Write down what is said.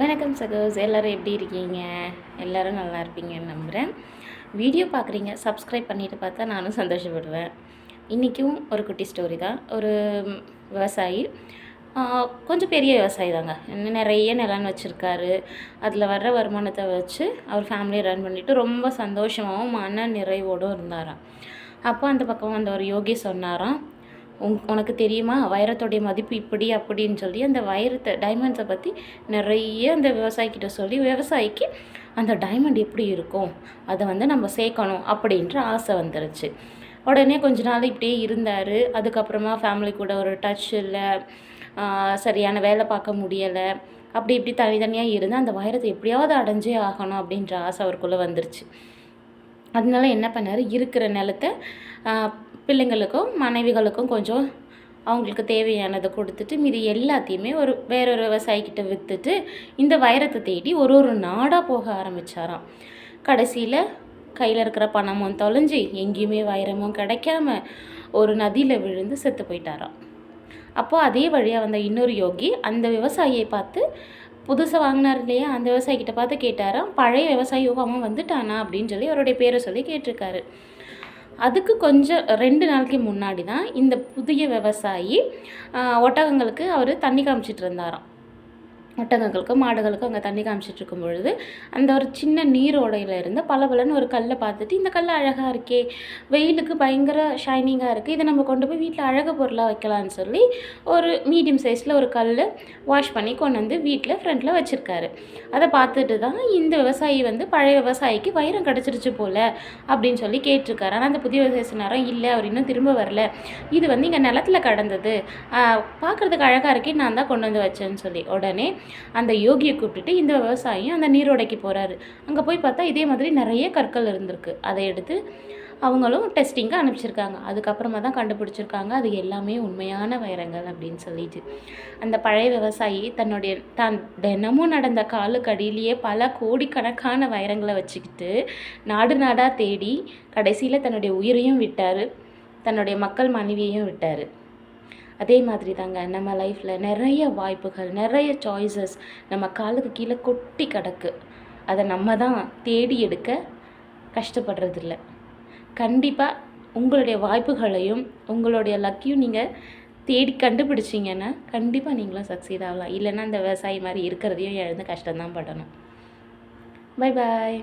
வணக்கம் சகோஸ், எல்லோரும் எப்படி இருக்கீங்க? எல்லோரும் நல்லா இருப்பீங்கன்னு நம்புகிறேன். வீடியோ பார்க்குறீங்க, சப்ஸ்கிரைப் பண்ணிவிட்டு பார்த்தா நானும் சந்தோஷப்படுவேன். இன்றைக்கும் ஒரு குட்டி ஸ்டோரி தான். ஒரு விவசாயி, கொஞ்சம் பெரிய விவசாயி தாங்க. இன்னும் நிறைய நிலம் வச்சுருக்காரு. அதில் வர்ற வருமானத்தை வச்சு அவர் ஃபேமிலியை ரன் பண்ணிவிட்டு ரொம்ப சந்தோஷமாகவும் மன நிறைவோடும் இருந்தாராம். அப்போ அந்த பக்கம் அந்த ஒரு யோகி சொன்னாராம், உனக்கு தெரியுமா வைரத்தோடைய மதிப்பு இப்படி அப்படின்னு சொல்லி அந்த வைரத்தை டைமண்ட்ஸை பற்றி நிறைய அந்த விவசாயிக்கிட்ட சொல்லி விவசாயிக்கு அந்த டைமண்ட் எப்படி இருக்கும் அதை நம்ம சேர்க்கணும் அப்படின்ற ஆசை வந்துருச்சு. உடனே கொஞ்ச நாள் இப்படியே இருந்தார். அதுக்கப்புறமா ஃபேமிலி கூட ஒரு டச் இல்லை, சரியான வேலை பார்க்க முடியலை. அப்படி இப்படி தனித்தனியாக இருந்து அந்த வைரத்தை எப்படியாவது அடைஞ்சே ஆகணும் அப்படின்ற ஆசை அவருக்குள்ளே வந்துருச்சு. அதனால என்ன பண்ணார், இருக்கிற நிலத்தை பிள்ளைங்களுக்கும் மனைவிகளுக்கும் கொஞ்சம் அவங்களுக்கு தேவையானதை கொடுத்துட்டு மீதி எல்லாத்தையுமே வேறொரு விவசாயிக்கிட்ட விற்றுட்டு இந்த வைரத்தை தேடி ஒரு நாடாக போக ஆரம்பித்தாராம். கடைசியில் கையில் இருக்கிற பணமும் தொலைஞ்சி எங்கேயுமே வைரமும் கிடைக்காம ஒரு நதியில் விழுந்து செத்து போயிட்டாராம். அப்போது அதே வழியாக வந்த இன்னொரு யோகி அந்த விவசாயியை பார்த்து, புதுசாக வாங்கினார் இல்லையா, அந்த விவசாயிக்கிட்ட பார்த்து கேட்டாராம், பழைய விவசாயி அவன் வந்துட்டானா அப்படின்னு சொல்லி அவருடைய பேரை சொல்லி கேட்டிருக்காரு. அதுக்கு கொஞ்சம் 2 நாளைக்கு முன்னாடி தான் இந்த புதிய விவசாயி ஒட்டகங்களுக்கு அவர் தண்ணி காமிச்சிட்டு இருந்தாராம். ஒட்டகங்களுக்கும் மாடுகளுக்கும் அங்கே தண்ணி காமிச்சிட்டு இருக்கும் பொழுது அந்த ஒரு சின்ன நீரோடையில் இருந்த பளபளன்னு ஒரு கல்லை பார்த்துட்டு, இந்த கல் அழகாக இருக்கே, வெயிலுக்கு பயங்கர ஷைனிங்காக இருக்குது, இதை நம்ம கொண்டு போய் வீட்டில் அழகு பொருளாக வைக்கலான்னு சொல்லி ஒரு மீடியம் சைஸில் ஒரு கல் வாஷ் பண்ணி கொண்டு வந்து வீட்டில் ஃப்ரண்ட்டில் வச்சுருக்காரு. அதை பார்த்துட்டு தான் இந்த விவசாயி பழைய விவசாயிக்கு வைரம் கிடச்சிருச்சு போல் அப்படின்னு சொல்லி கேட்டிருக்காரு. ஆனால் அந்த புதிய விவசாயி சொன்னாராம், இல்லை அவர் இன்னும் திரும்ப வரல, இது இங்கே நிலத்தில் கடந்தது, பார்க்குறதுக்கு அழகாக இருக்கே, நான் தான் கொண்டு வந்து வச்சேன்னு சொல்லி. உடனே அந்த யோகியை கூப்பிட்டுட்டு இந்த விவசாயியும் அந்த நீரோடைக்கு போகிறாரு. அங்கே போய் பார்த்தா இதே மாதிரி நிறைய கற்கள் இருந்திருக்கு. அதை எடுத்து அவங்களும் டெஸ்டிங்காக அனுப்பிச்சிருக்காங்க. அதுக்கப்புறமா தான் கண்டுபிடிச்சிருக்காங்க அது எல்லாமே உண்மையான வைரங்கள் அப்படின்னு சொல்லிட்டு. அந்த பழைய விவசாயி தான் தினமும் நடந்த காலுக்கடியிலேயே பல கோடிக்கணக்கான வைரங்களை வச்சுக்கிட்டு நாடு நாடாக தேடி கடைசியில் தன்னுடைய உயிரையும் விட்டார், தன்னுடைய மக்கள் மனைவியையும் விட்டார். அதே மாதிரி தாங்க நம்ம லைஃப்பில் நிறைய வாய்ப்புகள், நிறைய சாய்ஸஸ் நம்ம காலுக்கு கீழே கொட்டி கிடக்கு. அதை நம்ம தான் தேடி எடுக்க கஷ்டப்படுறதில்ல. கண்டிப்பாக உங்களுடைய வாய்ப்புகளையும் உங்களுடைய லக்கையும் நீங்கள் தேடி கண்டுபிடிச்சிங்கன்னா கண்டிப்பாக நீங்களும் சக்சீட் ஆகலாம். இல்லைன்னா அந்த விவசாயி மாதிரி இருக்கிறதையும் எழுந்து கஷ்டம்தான் படணும். Bye bye.